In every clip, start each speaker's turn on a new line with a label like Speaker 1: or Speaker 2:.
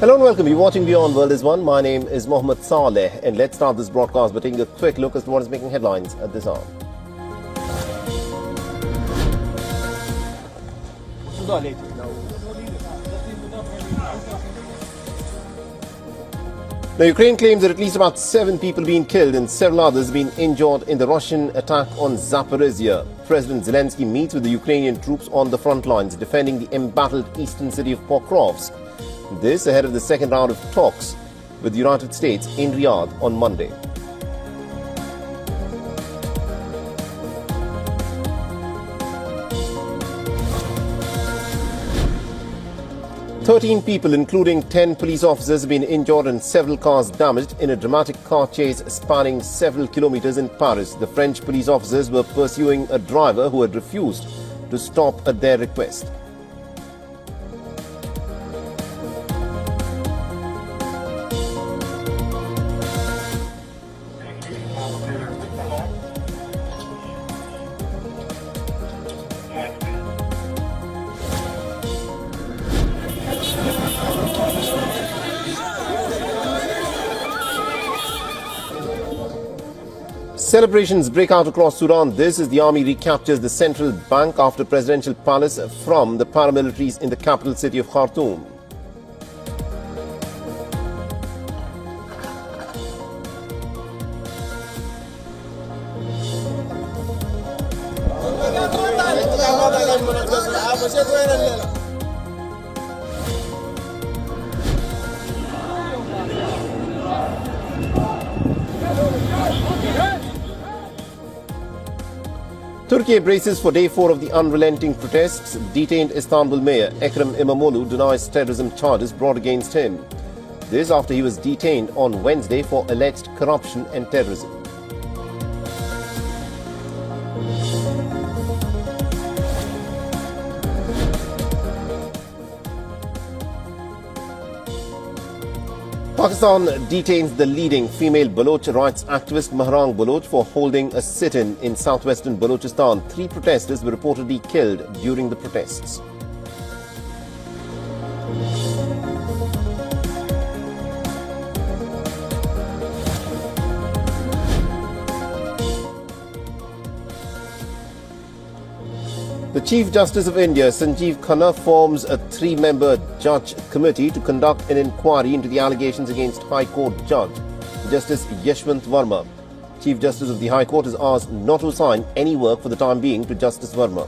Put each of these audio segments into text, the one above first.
Speaker 1: Hello and welcome. You're watching Beyond World is One. My name is Mohammed Saleh, and let's start this broadcast by taking a quick look at what is making headlines at this hour. Now, Ukraine claims that at least about 7 people been killed and several others been injured in the Russian attack on Zaporizhia. President Zelensky meets with the Ukrainian troops on the front lines defending the embattled eastern city of Pokrovsk. This ahead of the second round of talks with the United States in Riyadh on Monday. "13 people, including 10 police officers, have been injured and several cars damaged in a dramatic car chase spanning several kilometers in Paris. The French police officers were pursuing a driver who had refused to stop at their request. Celebrations break out across Sudan. This as the army recaptures the central bank after presidential palace from the paramilitaries in the capital city of Khartoum. Turkey braces for day 4 of the unrelenting protests. Detained Istanbul mayor Ekrem İmamoğlu denies terrorism charges brought against him. This after he was detained on Wednesday for alleged corruption and terrorism. Pakistan detains the leading female Baloch rights activist Mahrang Baloch for holding a sit-in in southwestern Balochistan. 3 protesters were reportedly killed during the protests. The Chief Justice of India, Sanjeev Khanna, forms a 3-member judge committee to conduct an inquiry into the allegations against High Court Judge Justice Yashwant Verma. Chief Justice of the High Court is asked not to assign any work for the time being to Justice Verma.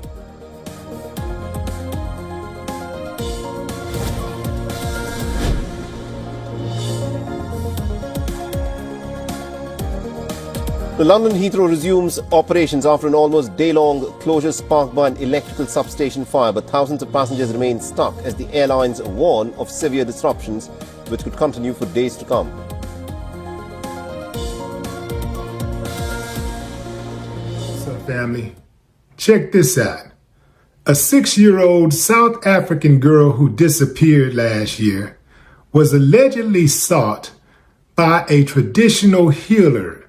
Speaker 1: The London Heathrow resumes operations after an almost day-long closure sparked by an electrical substation fire, but thousands of passengers remain stuck as the airlines warn of severe disruptions which could continue for days to come.
Speaker 2: What's up, family? Check this out. A 6-year-old South African girl who disappeared last year was allegedly sought by a traditional healer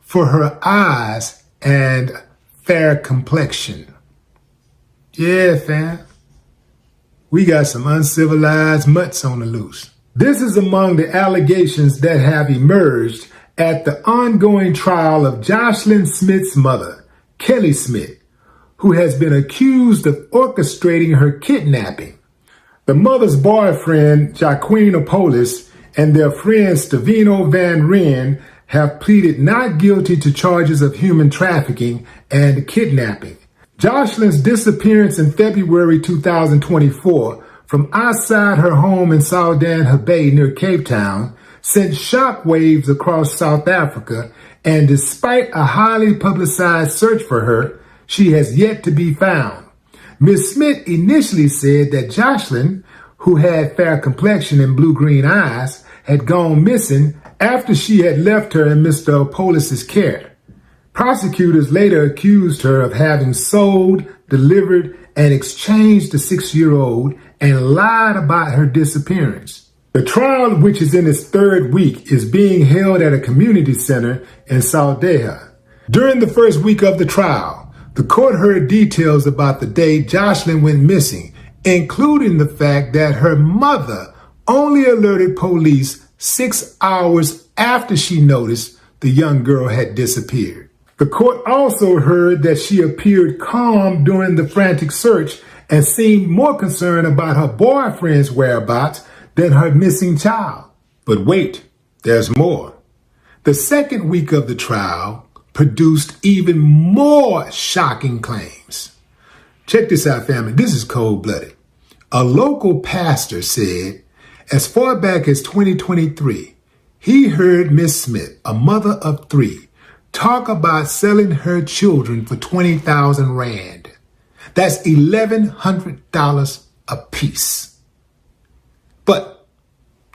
Speaker 2: for her eyes and fair complexion. Yeah, fam. We got some uncivilized mutts on the loose. This is among the allegations that have emerged at the ongoing trial of Jocelyn Smith's mother, Kelly Smith, who has been accused of orchestrating her kidnapping. The mother's boyfriend, Jaquin Opolis, and their friend Stavino Van Ryn have pleaded not guilty to charges of human trafficking and kidnapping. Jocelyn's disappearance in February 2024 from outside her home in Saldanha Bay near Cape Town sent shockwaves across South Africa, and despite a highly publicized search for her, she has yet to be found. Ms. Smith initially said that Jocelyn, who had fair complexion and blue-green eyes, had gone missing after she had left her in Mr. Opolis' care. Prosecutors later accused her of having sold, delivered, and exchanged the 6-year-old and lied about her disappearance. The trial, which is in its 3rd week, is being held at a community center in Saldanha. During the first week of the trial, the court heard details about the day Jocelyn went missing, including the fact that her mother only alerted police 6 hours after she noticed the young girl had disappeared. The court also heard that she appeared calm during the frantic search and seemed more concerned about her boyfriend's whereabouts than her missing child. But wait, there's more. The second week of the trial produced even more shocking claims. Check this out, family. This is cold-blooded. A local pastor said, as far back as 2023, he heard Miss Smith, a mother of 3, talk about selling her children for 20,000 Rand. That's $1,100 a piece. But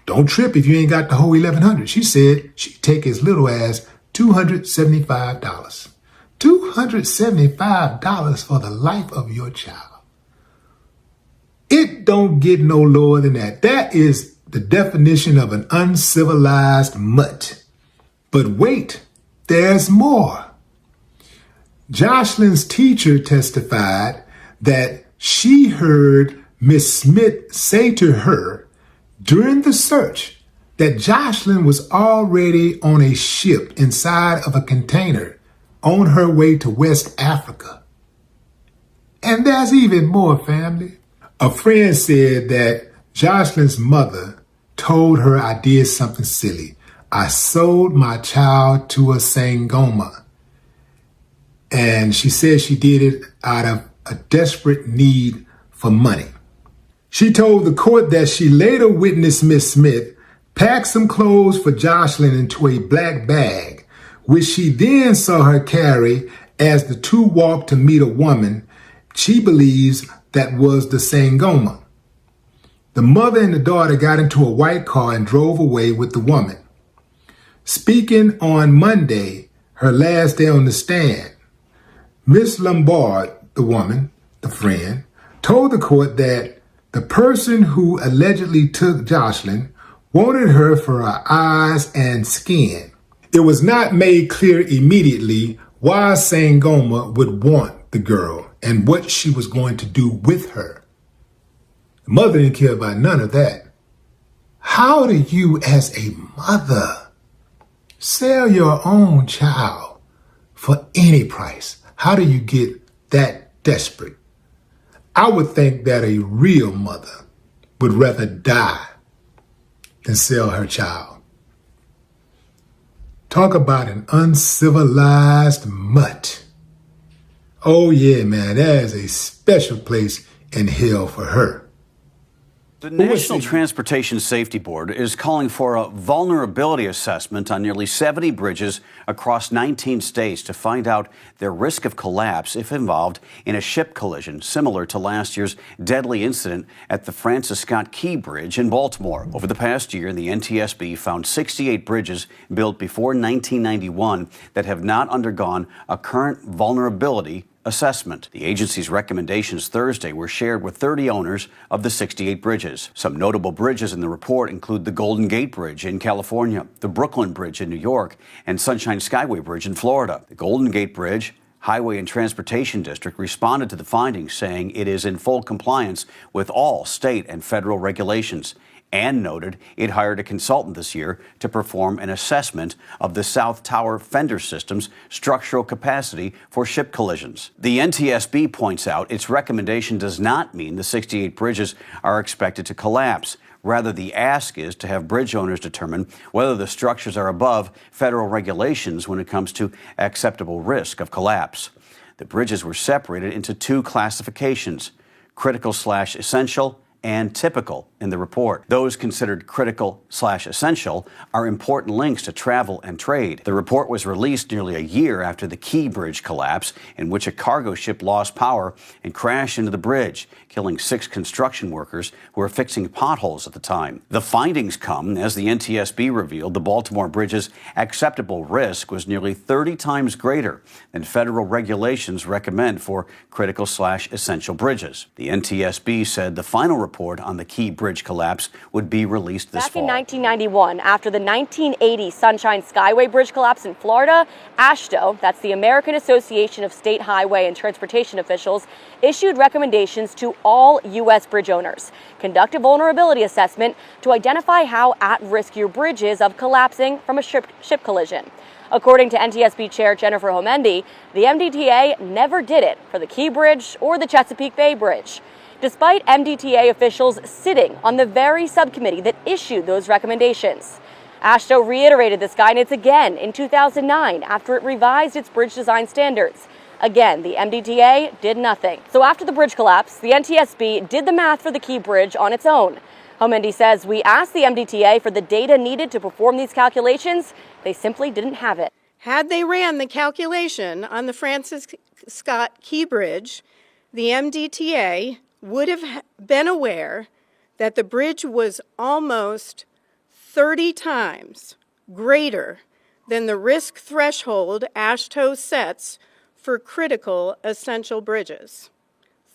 Speaker 2: don't trip if you ain't got the whole 1,100. She said she'd take as little as $275. $275 for the life of your child. It don't get no lower than that. That is the definition of an uncivilized mutt. But wait, there's more. Jocelyn's teacher testified that she heard Miss Smith say to her during the search that Jocelyn was already on a ship inside of a container on her way to West Africa. And there's even more, family. A friend said that Jocelyn's mother told her I did something silly. I sold my child to a Sangoma. And she said she did it out of a desperate need for money. She told the court that she later witnessed Miss Smith pack some clothes for Jocelyn into a black bag, which she then saw her carry as the two walked to meet a woman she believes that was the Sangoma. The mother and the daughter got into a white car and drove away with the woman. Speaking on Monday, her last day on the stand, Miss Lombard, the woman, the friend, told the court that the person who allegedly took Jocelyn wanted her for her eyes and skin. It was not made clear immediately why Sangoma would want the girl and what she was going to do with her. The mother didn't care about none of that. How do you, as a mother, sell your own child for any price? How do you get that desperate? I would think that a real mother would rather die than sell her child. Talk about an uncivilized mutt. Oh yeah, man, that is a special place in hell for her.
Speaker 3: The National Transportation Safety Board is calling for a vulnerability assessment on nearly 70 bridges across 19 states to find out their risk of collapse if involved in a ship collision, similar to last year's deadly incident at the Francis Scott Key Bridge in Baltimore. Over the past year, the NTSB found 68 bridges built before 1991 that have not undergone a current vulnerability assessment. The agency's recommendations Thursday were shared with 30 owners of the 68 bridges. Some notable bridges in the report include the Golden Gate Bridge in California, the Brooklyn Bridge in New York, and Sunshine Skyway Bridge in Florida. The Golden Gate Bridge Highway and Transportation District responded to the findings, saying it is in full compliance with all state and federal regulations, and noted it hired a consultant this year to perform an assessment of the South Tower fender system's structural capacity for ship collisions. The NTSB points out its recommendation does not mean the 68 bridges are expected to collapse. Rather, the ask is to have bridge owners determine whether the structures are above federal regulations when it comes to acceptable risk of collapse. The bridges were separated into two classifications: critical/essential and typical in the report. Those considered critical/essential are important links to travel and trade. The report was released nearly a year after the Key Bridge collapse, in which a cargo ship lost power and crashed into the bridge, killing 6 construction workers who were fixing potholes at the time. The findings come as the NTSB revealed the Baltimore Bridge's acceptable risk was nearly 30 times greater than federal regulations recommend for critical/essential bridges. The NTSB said the final report report on the Key Bridge collapse would be released this fall.
Speaker 4: Back in 1991, after the 1980 Sunshine Skyway Bridge collapse in Florida, AASHTO, that's the American Association of State Highway and Transportation Officials, issued recommendations to all U.S. bridge owners. Conduct a vulnerability assessment to identify how at risk your bridge is of collapsing from a ship collision. According to NTSB Chair Jennifer Homendy, the MDTA never did it for the Key Bridge or the Chesapeake Bay Bridge, despite MDTA officials sitting on the very subcommittee that issued those recommendations. AASHTO reiterated this guidance again in 2009 after it revised its bridge design standards. Again, the MDTA did nothing. So after the bridge collapse, the NTSB did the math for the Key Bridge on its own. Homendy says we asked the MDTA for the data needed to perform these calculations. They simply didn't have it.
Speaker 5: Had they ran the calculation on the Francis Scott Key Bridge, the MDTA would have been aware that the bridge was almost 30 times greater than the risk threshold AASHTO sets for critical essential bridges.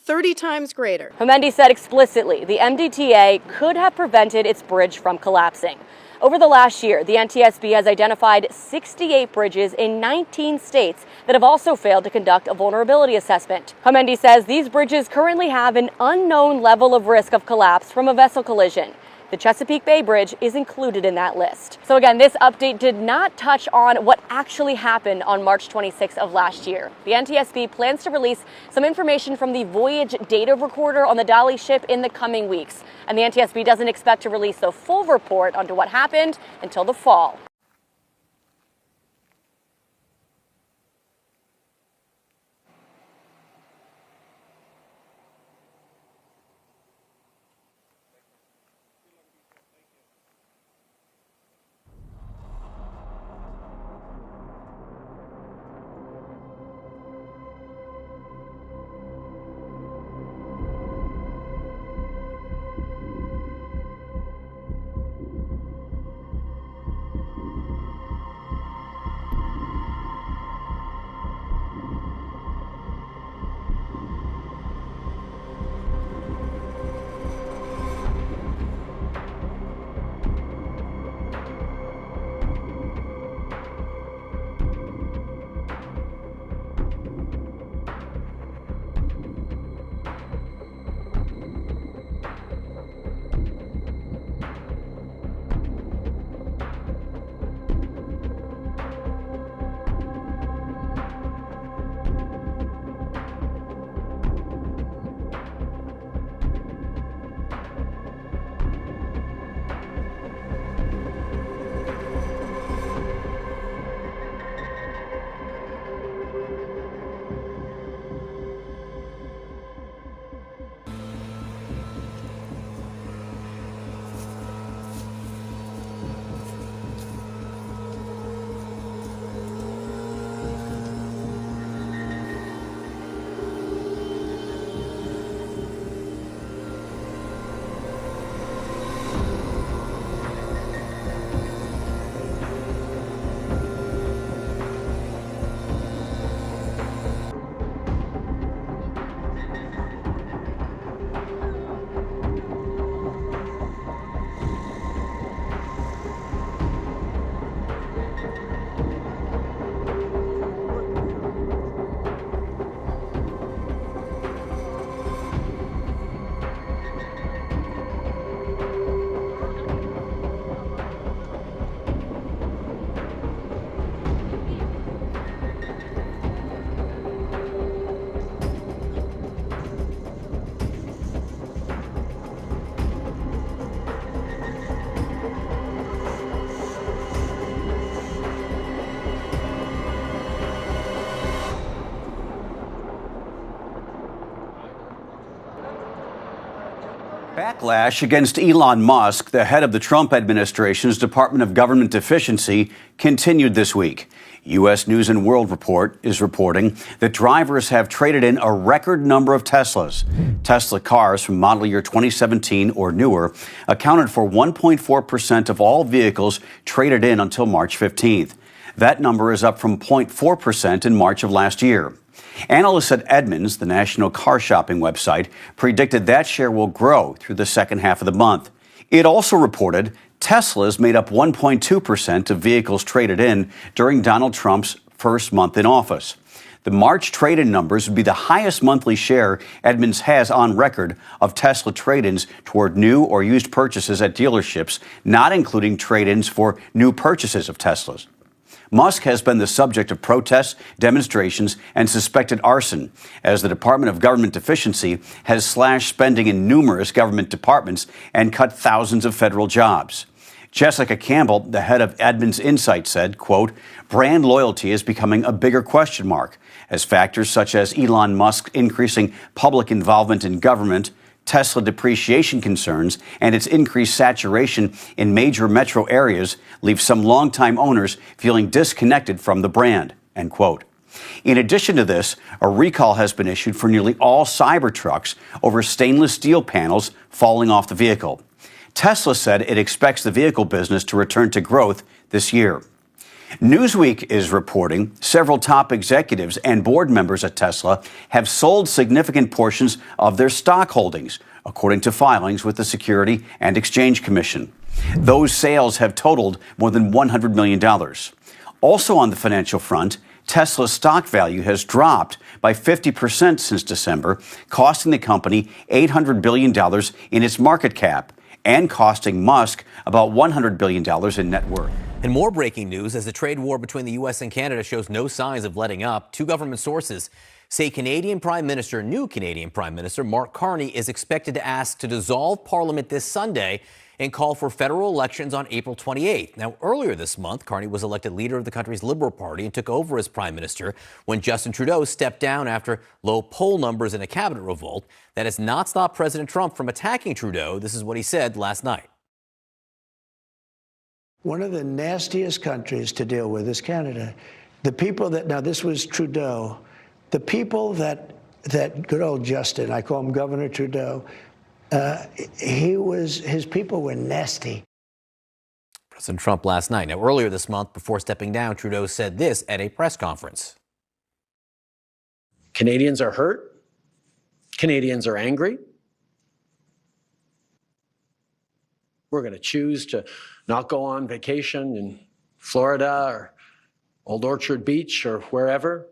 Speaker 5: 30 times greater.
Speaker 4: Homendy said explicitly the MDTA could have prevented its bridge from collapsing. Over the last year, the NTSB has identified 68 bridges in 19 states that have also failed to conduct a vulnerability assessment. Homendy says these bridges currently have an unknown level of risk of collapse from a vessel collision. The Chesapeake Bay Bridge is included in that list. So again, this update did not touch on what actually happened on March 26th of last year. The NTSB plans to release some information from the voyage data recorder on the Dali ship in the coming weeks. And the NTSB doesn't expect to release the full report onto what happened until the fall.
Speaker 3: Backlash against Elon Musk, the head of the Trump administration's Department of Government Efficiency, continued this week. U.S. News and World Report is reporting that drivers have traded in a record number of Teslas. Tesla cars from model year 2017 or newer accounted for 1.4% of all vehicles traded in until March 15th. That number is up from 0.4% in March of last year. Analysts at Edmunds, the national car shopping website, predicted that share will grow through the second half of the month. It also reported Teslas made up 1.2% of vehicles traded in during Donald Trump's first month in office. The March trade-in numbers would be the highest monthly share Edmunds has on record of Tesla trade-ins toward new or used purchases at dealerships, not including trade-ins for new purchases of Teslas. Musk has been the subject of protests, demonstrations, and suspected arson, as the Department of Government Efficiency has slashed spending in numerous government departments and cut thousands of federal jobs. Jessica Campbell, the head of Edmunds Insight, said, quote, brand loyalty is becoming a bigger question mark, as factors such as Elon Musk's increasing public involvement in government, Tesla depreciation concerns, and its increased saturation in major metro areas leave some longtime owners feeling disconnected from the brand, end quote. In addition to this, a recall has been issued for nearly all Cybertrucks over stainless steel panels falling off the vehicle. Tesla said it expects the vehicle business to return to growth this year. Newsweek is reporting several top executives and board members at Tesla have sold significant portions of their stock holdings, according to filings with the Security and Exchange Commission. Those sales have totaled more than $100 million. Also on the financial front, Tesla's stock value has dropped by 50% since December, costing the company $800 billion in its market cap and costing Musk about $100 billion in net worth.
Speaker 6: And more breaking news as the trade war between the U.S. and Canada shows no signs of letting up. Two government sources say new Canadian Prime Minister Mark Carney is expected to ask to dissolve Parliament this Sunday and call for federal elections on April 28th. Now, earlier this month, Carney was elected leader of the country's Liberal Party and took over as Prime Minister when Justin Trudeau stepped down after low poll numbers in a cabinet revolt. That has not stopped President Trump from attacking Trudeau. This is what he said last night.
Speaker 7: One of the nastiest countries to deal with is Canada. The people that, now this was Trudeau, the people that good old Justin, I call him Governor Trudeau, his people were nasty.
Speaker 6: President Trump last night. Now, earlier this month, before stepping down, Trudeau said this at a press conference.
Speaker 8: Canadians are hurt. Canadians are angry. We're going to choose to not go on vacation in Florida or Old Orchard Beach or wherever.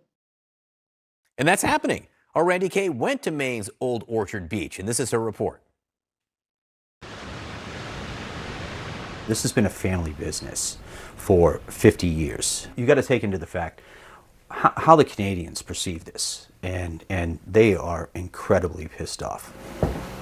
Speaker 6: And that's happening. Our Randy Kay went to Maine's Old Orchard Beach, and this is her report.
Speaker 9: This has been a family business for 50 years. You got to take into the fact how the Canadians perceive this, and they are incredibly pissed off.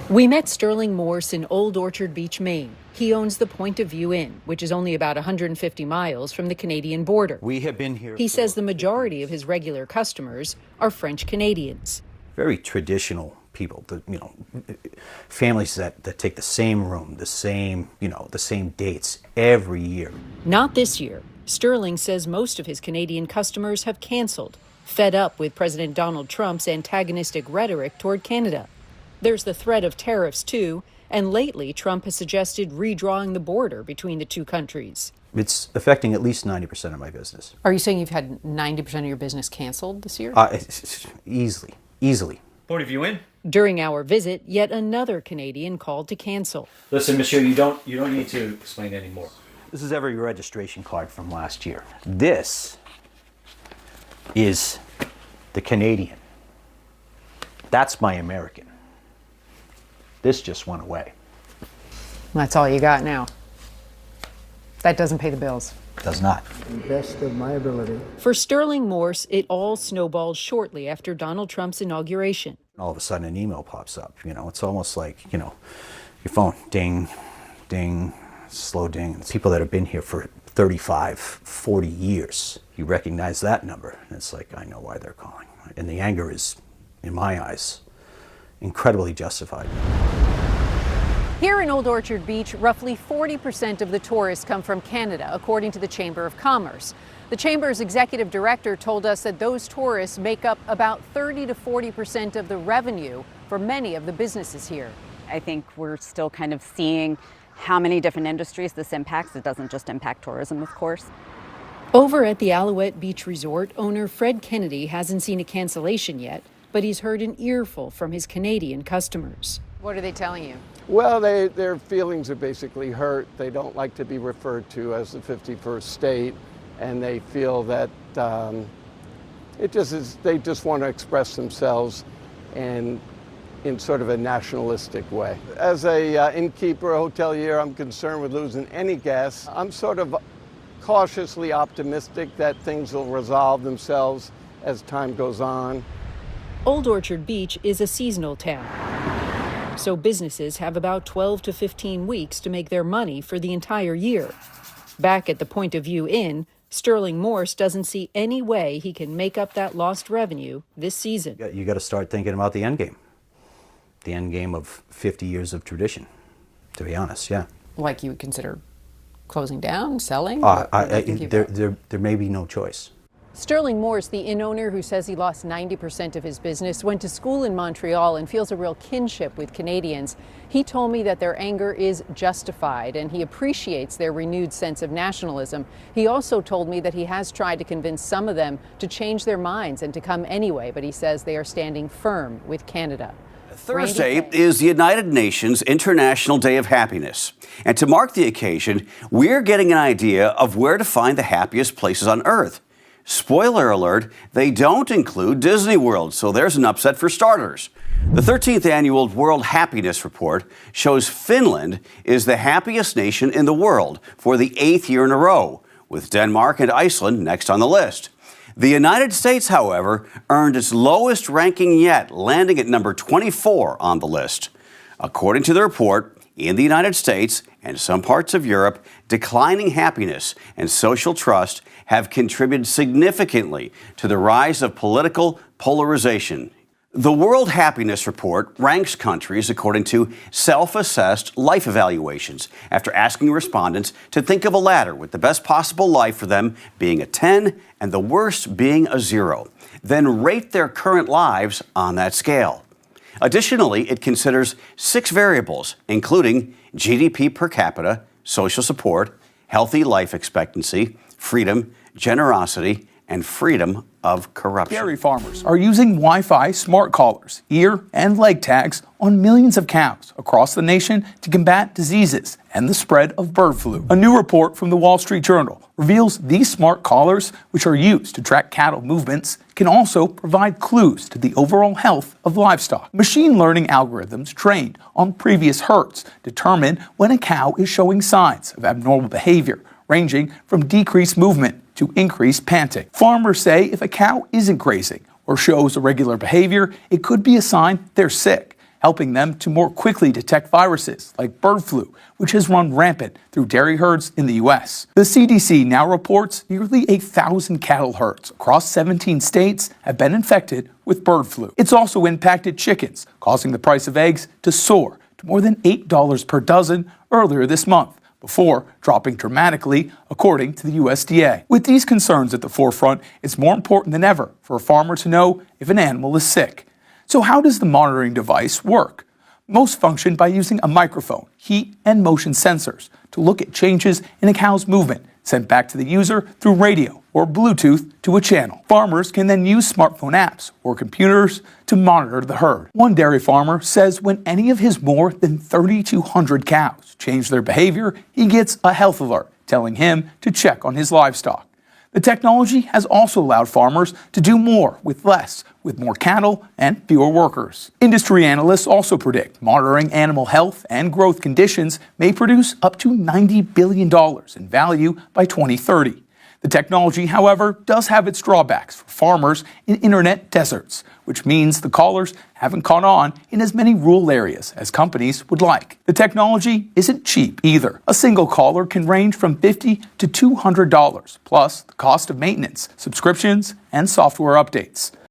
Speaker 10: We met Sterling Morse in Old Orchard Beach, Maine. He owns the Point of View Inn, which is only about 150 miles from the Canadian border.
Speaker 9: We have been here.
Speaker 10: He says the majority of his regular customers are French Canadians.
Speaker 9: Very traditional people, families that take the same room, the same dates every year.
Speaker 10: Not this year. Sterling says most of his Canadian customers have canceled, fed up with President Donald Trump's antagonistic rhetoric toward Canada. There's the threat of tariffs, too, and lately Trump has suggested redrawing the border between the two countries.
Speaker 9: It's affecting at least 90% of my business.
Speaker 10: Are you saying you've had 90% of your business canceled this year?
Speaker 9: Easily.
Speaker 11: Point of View Inn.
Speaker 10: During our visit, yet another Canadian called to cancel.
Speaker 11: Listen, monsieur, you don't need to explain anymore.
Speaker 9: This is every registration card from last year. This is the Canadian. That's my American. This just went away.
Speaker 10: That's all you got now. That doesn't pay the bills.
Speaker 9: Does not.
Speaker 7: Best of my ability.
Speaker 10: For Sterling Morse, it all snowballed shortly after Donald Trump's inauguration.
Speaker 9: All of a sudden an email pops up. It's almost like, your phone, ding, ding, slow ding. It's people that have been here for 35, 40 years. You recognize that number, and it's like, I know why they're calling. And the anger is, in my eyes, incredibly justified.
Speaker 10: Here in Old Orchard Beach, roughly 40% of the tourists come from Canada, according to the Chamber of Commerce. The Chamber's executive director told us that those tourists make up about 30 to 40% of the revenue for many of the businesses here.
Speaker 12: I think we're still kind of seeing how many different industries this impacts. It doesn't just impact tourism, of course.
Speaker 10: Over at the Alouette Beach Resort, owner Fred Kennedy hasn't seen a cancellation yet, but he's heard an earful from his Canadian customers. What are they telling you?
Speaker 13: Well, their feelings are basically hurt. They don't like to be referred to as the 51st state, and they feel that they just want to express themselves and in sort of a nationalistic way. As a innkeeper, a hotelier, I'm concerned with losing any guests. I'm sort of cautiously optimistic that things will resolve themselves as time goes on.
Speaker 10: Old Orchard Beach is a seasonal town, so businesses have about 12 to 15 weeks to make their money for the entire year. Back at the Point of View Inn, Sterling Morse doesn't see any way he can make up that lost revenue this season.
Speaker 9: You got to start thinking about the end game. The end game of 50 years of tradition, to be honest, yeah.
Speaker 10: Like you would consider closing down, selling?
Speaker 9: There may be no choice.
Speaker 10: Sterling Morse, the inn owner who says he lost 90% of his business, went to school in Montreal and feels a real kinship with Canadians. He told me that their anger is justified and he appreciates their renewed sense of nationalism. He also told me that he has tried to convince some of them to change their minds and to come anyway, but he says they are standing firm with Canada.
Speaker 3: Thursday is the United Nations International Day of Happiness. And to mark the occasion, we're getting an idea of where to find the happiest places on Earth. Spoiler alert, they don't include Disney World, so there's an upset for starters. The 13th annual World Happiness Report shows Finland is the happiest nation in the world for the 8th year in a row, with Denmark and Iceland next on the list. The United States, however, earned its lowest ranking yet, landing at number 24 on the list. According to the report, in the United States and some parts of Europe, declining happiness and social trust have contributed significantly to the rise of political polarization. The World Happiness Report ranks countries according to self-assessed life evaluations after asking respondents to think of a ladder with the best possible life for them being a 10 and the worst being a 0. Then rate their current lives on that scale. Additionally, it considers 6 variables, including GDP per capita, social support, healthy life expectancy, freedom, generosity, and freedom of corruption.
Speaker 14: Dairy farmers are using Wi-Fi smart collars, ear and leg tags on millions of cows across the nation to combat diseases and the spread of bird flu. A new report from the Wall Street Journal reveals these smart collars, which are used to track cattle movements, can also provide clues to the overall health of livestock. Machine learning algorithms trained on previous herds determine when a cow is showing signs of abnormal behavior, ranging from decreased movement to increased panting. Farmers say if a cow isn't grazing or shows irregular behavior, it could be a sign they're sick, helping them to more quickly detect viruses like bird flu, which has run rampant through dairy herds in the U.S. The CDC now reports nearly 1,000 cattle herds across 17 states have been infected with bird flu. It's also impacted chickens, causing the price of eggs to soar to more than $8 per dozen earlier this month, before dropping dramatically, according to the USDA. With these concerns at the forefront, it's more important than ever for a farmer to know if an animal is sick. So how does the monitoring device work? Most function by using a microphone, heat, and motion sensors to look at changes in a cow's movement, sent back to the user through radio or Bluetooth to a channel. Farmers can then use smartphone apps or computers to monitor the herd. One dairy farmer says when any of his more than 3,200 cows change their behavior, he gets a health alert telling him to check on his livestock. The technology has also allowed farmers to do more with less, with more cattle and fewer workers. Industry analysts also predict monitoring animal health and growth conditions may produce up to $90 billion in value by 2030. The technology, however, does have its drawbacks for farmers in internet deserts, which means the collars haven't caught on in as many rural areas as companies would like. The technology isn't cheap either. A single collar can range from $50 to $200, plus the cost of maintenance, subscriptions, and software updates.